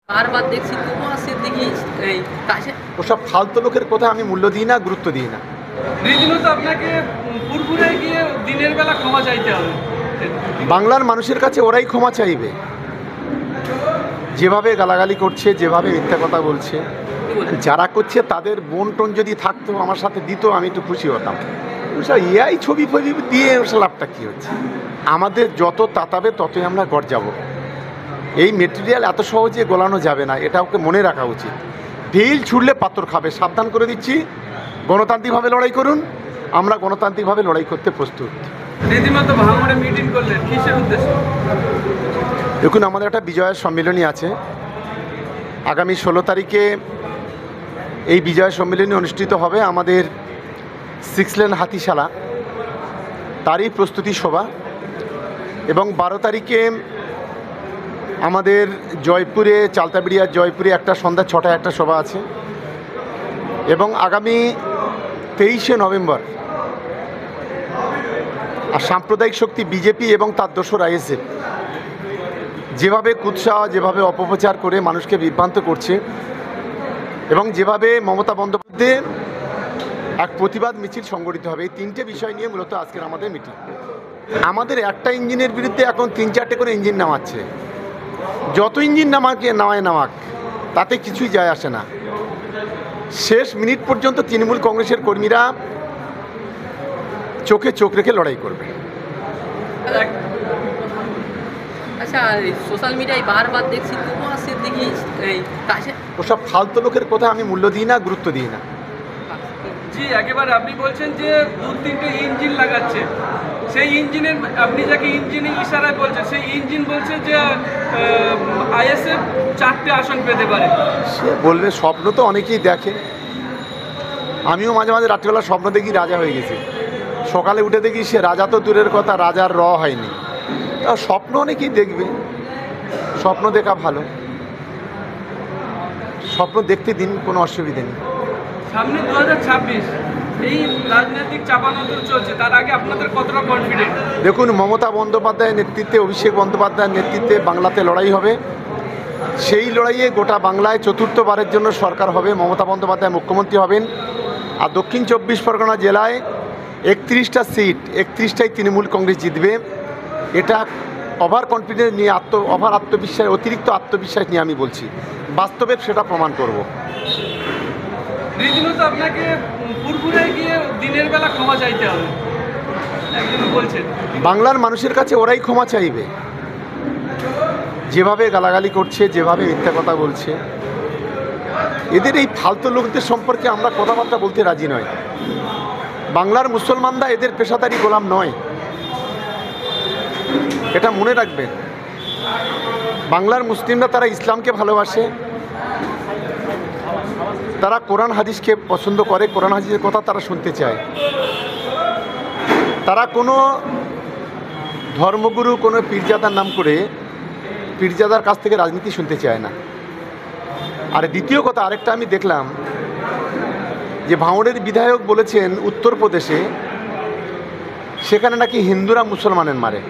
বারবার দেখছি তোমার সিদ্দিকী এই কাছে ওসব ফালতু লোকের কথা আমি মূল্য দিই না, গুরুত্ব দিই না। রীতিমতো আপনাকে পুরপুরে গিয়ে দিনের বেলা ক্ষমা চাইতে হবে। বাংলার মানুষের কাছে ওরাই ক্ষমা চাইবে, যেভাবে গালাগালি করছে, যেভাবে মিথ্যা কথা বলছে। কি বলেন? যারা করছে তাদের বোন টোন যদি থাকতো আমার সাথে দিত, আমি একটু খুশি হতাম। ওসব এআই ছবি ফবি দিয়ে ওসব লাভটা কী হচ্ছে? আমাদের যত তাতাবে ততই আমরা গড় যাব। এই মেটেরিয়াল এত সহজে গোলানো যাবে না, এটা ওকে মনে রাখা উচিত। ঢিল ছুড়লে পাথর খাবে, সাবধান করে দিচ্ছি। গণতান্ত্রিকভাবে লড়াই করুন, আমরা গণতান্ত্রিকভাবে লড়াই করতে প্রস্তুত। রীতিমতো ভাঙড়ে মিটিং করলেন, কিসের উদ্দেশ্যে? দেখুন, আমাদের একটা বিজয়ের সম্মেলনী আছে আগামী 16 তারিখে। এই বিজয় সম্মেলনী অনুষ্ঠিত হবে আমাদের 6 লেন হাতিশালা, তারই প্রস্তুতি সভা। এবং 12 তারিখে আমাদের জয়পুরে, চালতাবিড়িয়ার জয়পুরে একটা সন্ধ্যা 6টায় একটা সভা আছে। এবং আগামী 23শে নভেম্বর আর সাম্প্রদায়িক শক্তি বিজেপি এবং তার দোসর আইএসএফ যেভাবে কুৎসা, যেভাবে অপপ্রচার করে মানুষকে বিভ্রান্ত করছে, এবং যেভাবে মমতা বন্দ্যোপাধ্যায় এক প্রতিবাদ মিছিল সংগঠিত হবে, এই 3টে বিষয় নিয়ে মূলত আজকের আমাদের মিটিং। আমাদের একটা ইঞ্জিনের বিরুদ্ধে এখন 3-4টে করে ইঞ্জিন নামাচ্ছে। যত ইঞ্জিন নামাক তাতে কিছুই যায় আসে না। শেষ মিনিট পর্যন্ত তৃণমূল কংগ্রেসের কর্মীরা চোখে চোখ রেখে লড়াই করবে। আচ্ছা, সোশ্যাল মিডিয়ায় বারবার দেখছি তোমার সিদ্দিকী এই কাছে ওসব ফালতু লোকের কথা আমি মূল্য দিই না, গুরুত্ব দিই না। জি, একেবারে আপনি বলছেন যে 2-3টে ইঞ্জিন লাগাচ্ছে। সেই ইঞ্জিনের, আপনি যাকে ইঞ্জিনের ইশারায় বলছেন, সেই ইঞ্জিন বলছে যে আইএসএফ 4টে আসন পেতে পারে। সে বলবে, স্বপ্ন তো অনেকেই দেখে। আমিও মাঝে মাঝে রাত্রিবেলা স্বপ্ন দেখি রাজা হয়ে গেছি, সকালে উঠে দেখি সে রাজা তো দূরের কথা, রাজার হয়নি। তা স্বপ্ন অনেকেই দেখবে, স্বপ্ন দেখা ভালো, স্বপ্ন দেখতে দিন, কোনো অসুবিধে নেই। সামনে 2026, এই রাজনৈতিক চাপানোতর চলছে, তার আগে আপনাদের কতটা কনফিডেন্ট? দেখুন, মমতা বন্দ্যোপাধ্যায়ের নেতৃত্বে, অভিষেক বন্দ্যোপাধ্যায়ের নেতৃত্বে বাংলাতে লড়াই হবে। সেই লড়াইয়ে গোটা বাংলায় চতুর্থবারের জন্য সরকার হবে, মমতা বন্দ্যোপাধ্যায় মুখ্যমন্ত্রী হবেন। আর দক্ষিণ 24 পরগনা জেলায় 31টা সিট, 31টাই তৃণমূল কংগ্রেস জিতবে। এটা ওভার কনফিডেন্স নিয়ে, আত্মবিশ্বাস, অতিরিক্ত আত্মবিশ্বাস নিয়ে আমি বলছি। বাস্তবে সেটা প্রমাণ করব। রীতিমতো আপনাকে পুরপুরে গিয়ে দিনের বেলা ক্ষমা চাইতে হবে, একজন বলছেন। বাংলার মানুষের কাছে ওরাই ক্ষমা চাইবে, যেভাবে গালাগালি করছে, যেভাবে মিথ্যা কথা বলছে। এদের এই ফালতু লোকদের সম্পর্কে আমরা কথাবার্তা বলতে রাজি নয়। বাংলার মুসলমানরা এদের পেশাদারি গোলাম নয়, এটা মনে রাখবেন। বাংলার মুসলিমরা তারা ইসলামকে ভালোবাসে, তারা কোরআন হাদিসকে পছন্দ করে, কোরআন হাদিসের কথা তারা শুনতে চায়। তারা কোনো ধর্মগুরু, কোনো পীরজাদার নাম করে পীরজাদার কাছ থেকে রাজনীতি শুনতে চায় না। আর দ্বিতীয় কথা, আরেকটা আমি দেখলাম যে ভাঙড়ের বিধায়ক বলেছেন উত্তরপ্রদেশে সেখানে নাকি হিন্দুরা মুসলমানের মারে,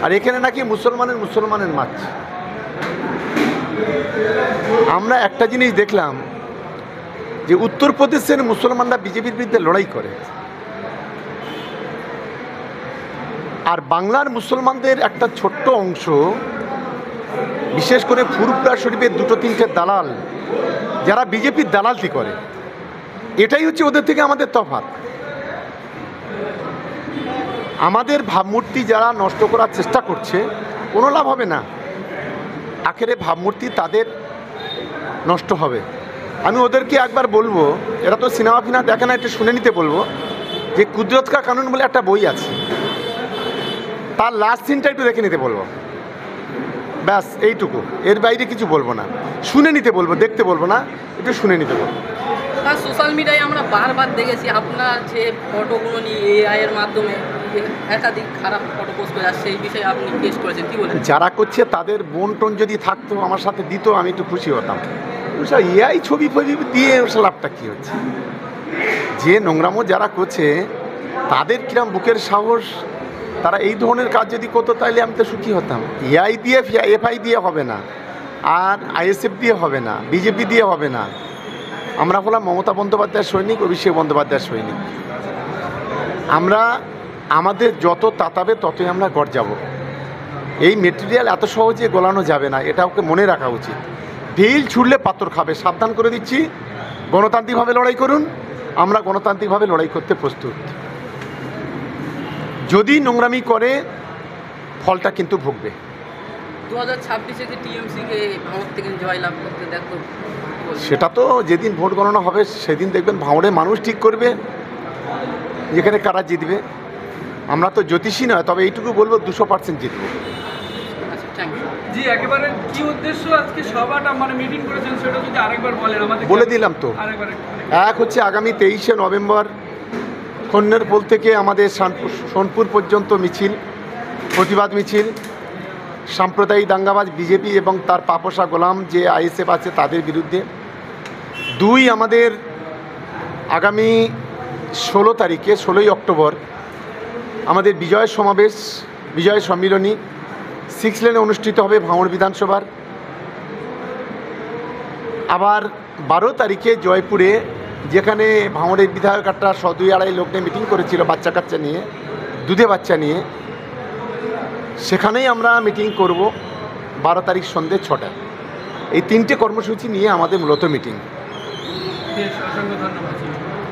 আর এখানে নাকি মুসলমানের মারছে। আমরা একটা জিনিস দেখলাম যে উত্তরপ্রদেশের মুসলমানরা বিজেপির বিরুদ্ধে লড়াই করে, আর বাংলার মুসলমানদের একটা ছোট্ট অংশ, বিশেষ করে ফুরফুরা শরীফের 2-3টে দালাল, যারা বিজেপির দালালতি করে। এটাই হচ্ছে ওদের থেকে আমাদের তফাৎ। আমাদের ভাবমূর্তি যারা নষ্ট করার চেষ্টা করছে, কোনো লাভ হবে না। আখেরে ভাবমূর্তি তাদের নষ্ট হবে। আমি ওদেরকে একবার বলবো, এরা তো সিনেমা ফিনা দেখে না, একটু শুনে নিতে বলবো যে কুদরত কা কানুন বলে একটা বই আছে, তার লাস্ট সিনটা একটু দেখে নিতে বলবো। ব্যাস এইটুকু, এর বাইরে কিছু বলবো না। শুনে নিতে বলবো, দেখতে বলবো না, একটু শুনে নিতে বলবো। আর সোশ্যাল মিডিয়ায় আমরা বারবার দেখেছি আপনার যে ফটোগুলো নিয়ে এআই এর মাধ্যমে একাধিক খারাপ ফটো পোস্ট করে আসছে, এই বিষয়ে আপনি পেশ করেছেন, কি বলেন? যারা করছে তাদের বোন টোন যদি থাকতো আমার সাথে দিত, আমি একটু খুশি হতাম। ওসব এআই ছবি ফবি দিয়ে ওসব লাভটা কী হচ্ছে? যে নোংরামো যারা করছে তাদের কিরম বুকের সাহস, তারা এই ধরনের কাজ যদি করতো তাহলে আমি তো সুখী হতাম। এআই দিয়ে, এফআই দিয়ে হবে না। আর আইএসএফ দিয়ে হবে না, বিজেপি দিয়ে হবে না। আমরা হলাম মমতা বন্দ্যোপাধ্যায়ের সৈনিক, অভিষেক বন্দ্যোপাধ্যায়ের সৈনিক। আমরা আমাদের যত তাতাবে ততই আমরা গড় যাব। এই মেটেরিয়াল এত সহজে গলানো যাবে না, এটা ওকে মনে রাখা উচিত। ঢিল ছুড়লে পাথর খাবে, সাবধান করে দিচ্ছি। গণতান্ত্রিকভাবে লড়াই করুন, আমরা গণতান্ত্রিকভাবে লড়াই করতে প্রস্তুত। যদি নোংরামি করে ফলটা কিন্তু ভুগবে। 2026-এ কি টিএমসিকে ভাঙড় থেকে জয়লাভ করতে দেখো? সেটা তো যেদিন ভোট গণনা হবে সেদিন দেখবেন, ভাঙড়ে মানুষ ঠিক করবে যেখানে কারা জিতবে। আমরা তো জ্যোতিষী নয়, তবে এইটুকু বলবো 200% জিতবো। আচ্ছা, থ্যাংক ইউ। জি একেবারে কি উদ্দেশ্য আজকে সভাটা মানে মিটিং করেছেন সেটা যদি আরেকবার বলেন আমাদের। বলে দিলাম তো। আরেকবার এক হচ্ছে আগামী 23শে নভেম্বর কন্যের পোল থেকে আমাদের সোনপুর পর্যন্ত মিছিল, প্রতিবাদ মিছিল। সাম্প্রদায়িক দাঙ্গাবাজ বিজেপি এবং তার পাপোসা গোলাম যে আইএসএফ আছে তাদের বিরুদ্ধে। 2 আমাদের আগামী 16 তারিখে 16ই অক্টোবর আমাদের বিজয় সমাবেশ, বিজয় সম্মিলনী 6 লেনে অনুষ্ঠিত হবে ভাঙড় বিধানসভার। আবার 12 তারিখে জয়পুরে, যেখানে ভাঙড়ের বিধায়ক একটা 2-2.5 লোক নিয়ে মিটিং করেছিল বাচ্চা কাচ্চা নিয়ে, দুধে বাচ্চা নিয়ে, সেখানেই আমরা মিটিং করব 12 তারিখ সন্ধ্যে 6টায়। এই 3টে কর্মসূচি নিয়ে আমাদের মূলত মিটিং। বেশ, অসংখ্য ধন্যবাদ।